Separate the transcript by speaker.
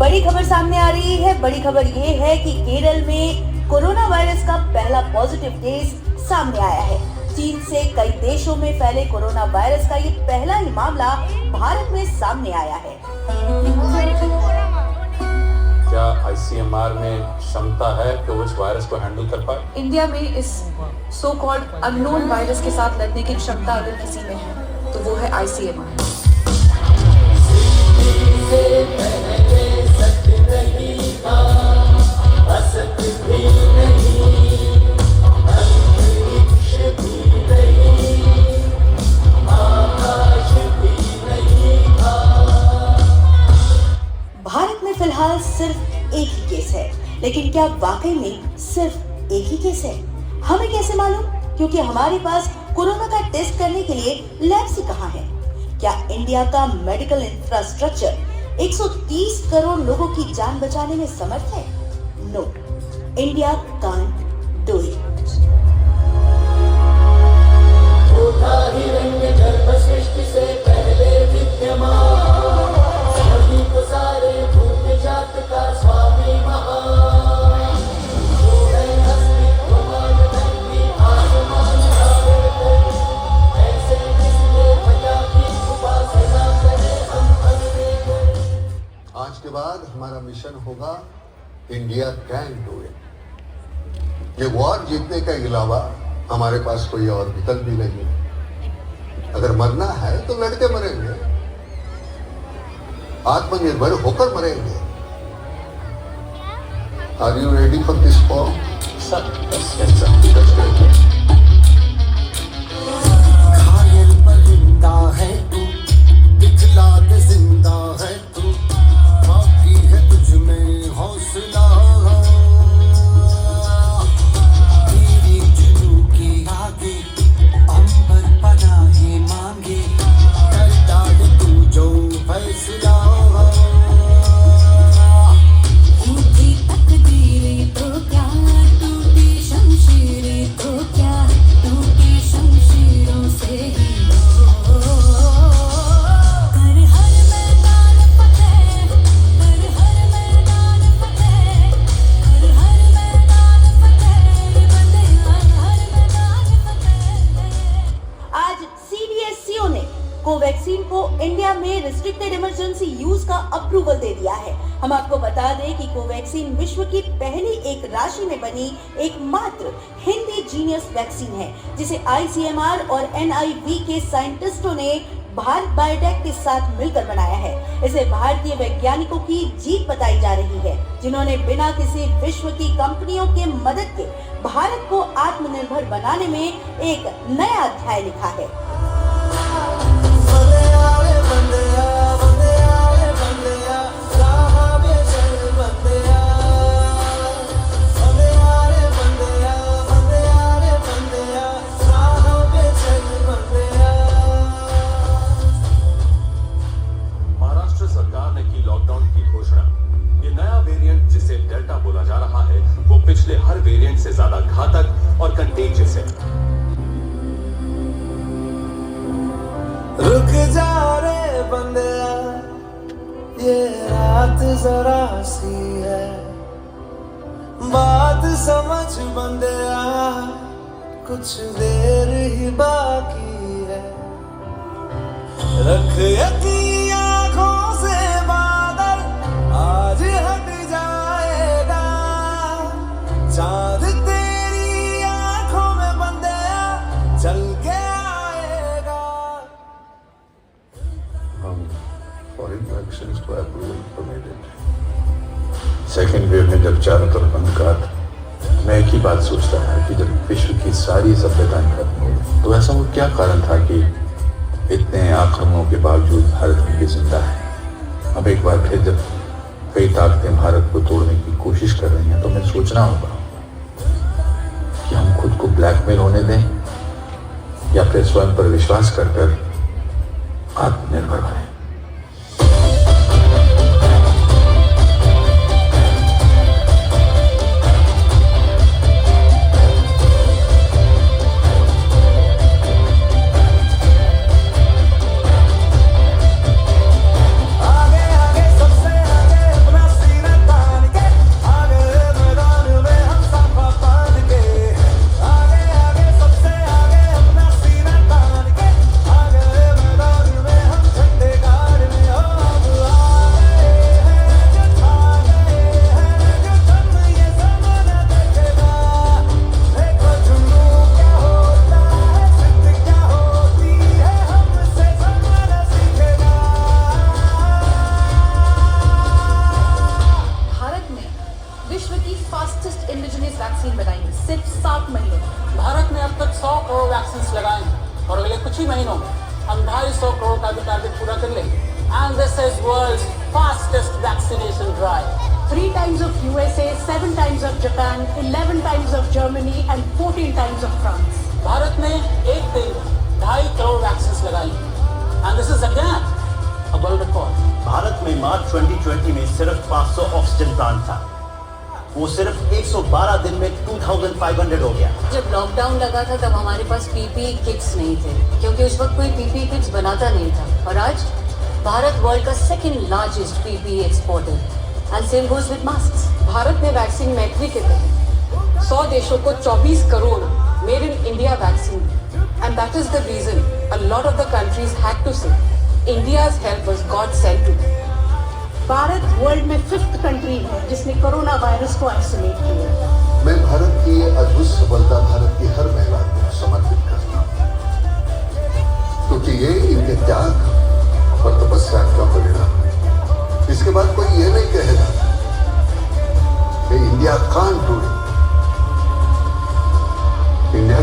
Speaker 1: बड़ी खबर सामने आ रही है। बड़ी खबर ये है कि केरल में कोरोना वायरस का पहला पॉजिटिव केस सामने आया है। चीन से कई देशों में फैले कोरोना वायरस का ये पहला ही मामला भारत में सामने आया है।
Speaker 2: क्या आईसीएमआर में क्षमता है कि वो इस वायरस को हैंडल कर पाए?
Speaker 3: इंडिया में इस सो कॉल्ड अननोन वायरस के साथ लड़ने की क्षमता अगर किसी में है तो वो है आईसीएमआर।
Speaker 1: भारत में फिलहाल सिर्फ एक ही केस है, लेकिन क्या वाकई में सिर्फ एक ही केस है? हमें कैसे मालूम? क्योंकि हमारे पास कोरोना का टेस्ट करने के लिए लैब्स ही कहाँ है? क्या इंडिया का मेडिकल इंफ्रास्ट्रक्चर 130 करोड़ लोगों की जान बचाने में समर्थ है? No, India can't do it.
Speaker 4: आज के बाद हमारा मिशन होगा इंडिया कैन डू इट। ये वॉर जीतने के अलावा हमारे पास कोई और विकल्प भी नहीं है। अगर मरना है तो लड़के मरेंगे, आत्मनिर्भर होकर मरेंगे। Are you ready for this war?
Speaker 5: घायल परिंदा है तू, दिखला दे जिंदा है तू, बाकी है तुझ में हौसला। तेरी जुनू के आगे अंबर पनाहे मांगे, कर डाल तू जो फैसला।
Speaker 6: टूटी तकदीरें तो क्या, टूटी शमशीरें तो क्या, टूटी शमशीरों से ही हो। कर हर मैदान फतेह, कर हर मैदान फतेह, कर हर मैदान फतेह, बंदे हर मैदान फतेह।
Speaker 1: आज सीडीएससीओ ने कोवैक्सीन को इंडिया में रिस्ट्रिक्टेड इमरजेंसी यूज का अप्रूवल दे दिया है। हम आपको बता दें कि कोवैक्सीन विश्व की पहली एक राशि में बनी एकमात्र हिंदी जीनियस वैक्सीन है, जिसे आईसीएमआर और एनआईवी के साइंटिस्टों ने भारत बायोटेक के साथ मिलकर बनाया है। इसे भारतीय वैज्ञानिकों की जीत बताई जा रही है, जिन्होंने बिना किसी विश्व की कंपनियों के मदद के भारत को आत्मनिर्भर बनाने में एक नया अध्याय लिखा है।
Speaker 2: महाराष्ट्र सरकार ने की लॉकडाउन की घोषणा। ये नया वेरिएंट जिसे डेल्टा बोला जा रहा है, वो पिछले हर वेरिएंट से ज्यादा घातक और कंटेजियस है।
Speaker 5: रुक जा रे बंदिया, ये रात जरा सी है, बात समझ बंदिया, कुछ देर ही बाकी है। रख यकीन आँखों से बादल, आज हट जाएगा चाँद तेरी आँखों में बंदिया, चल के आएगा।
Speaker 4: हम फॉरेन वैक्सीन को अप्रूवल परमिटेड। सेकेंड वेव में जब चारों तरफ अंधकार, मैं एक ही बात सोचता था कि जब विश्व की सारी सभ्यताएं खत्म हो तो ऐसा वो क्या कारण था कि इतने आक्रमणों के बावजूद भारत अभी जिंदा है। अब एक बार फिर जब कई ताकतें भारत को तोड़ने की कोशिश कर रही हैं तो हमें सोचना होगा कि हम खुद को ब्लैकमेल होने दें या फिर स्वयं पर विश्वास कर कर आत्मनिर्भर बने।
Speaker 5: आगे आगे सबसे आगे अपना
Speaker 7: as world's fastest vaccination drive.
Speaker 8: 3 times of USA, 7 times of Japan, 11 times of Germany and 14 times of France.
Speaker 7: Bharat ने एक दिन 2.5 करोड़ वैक्सीन लगाई and this is again a world record.
Speaker 9: Bharat में मार्च 2020 में सिर्फ 500 ऑक्सीजन प्लांट था, वो सिर्फ 112 दिन में 2500 हो गया।
Speaker 10: जब लॉकडाउन लगा था तब हमारे पास पीपीई किट्स नहीं थे, क्योंकि उस वक्त कोई पीपीई किट्स बनाता नहीं था। और आज भारत वर्ल्ड का second largest PPE exporter and same goes with masks. Bharat ने वैक्सीन मैत्री के तहत 100 देशों को 24 crore made in India vaccine, and that is the reason a lot of the countries had to say India's help was God sent too.
Speaker 8: Bharat world में 5th country है जिसने corona virus को isolate किया।
Speaker 5: मैं भारत की ये अद्भुत सफलता भारत की हर महिला को समर्पित करता हूँ, क्योंकि ये इनके त्याग और तपस्या का परिणाम है। इसके बाद कोई ये नहीं कहेगा कि India can't do it. India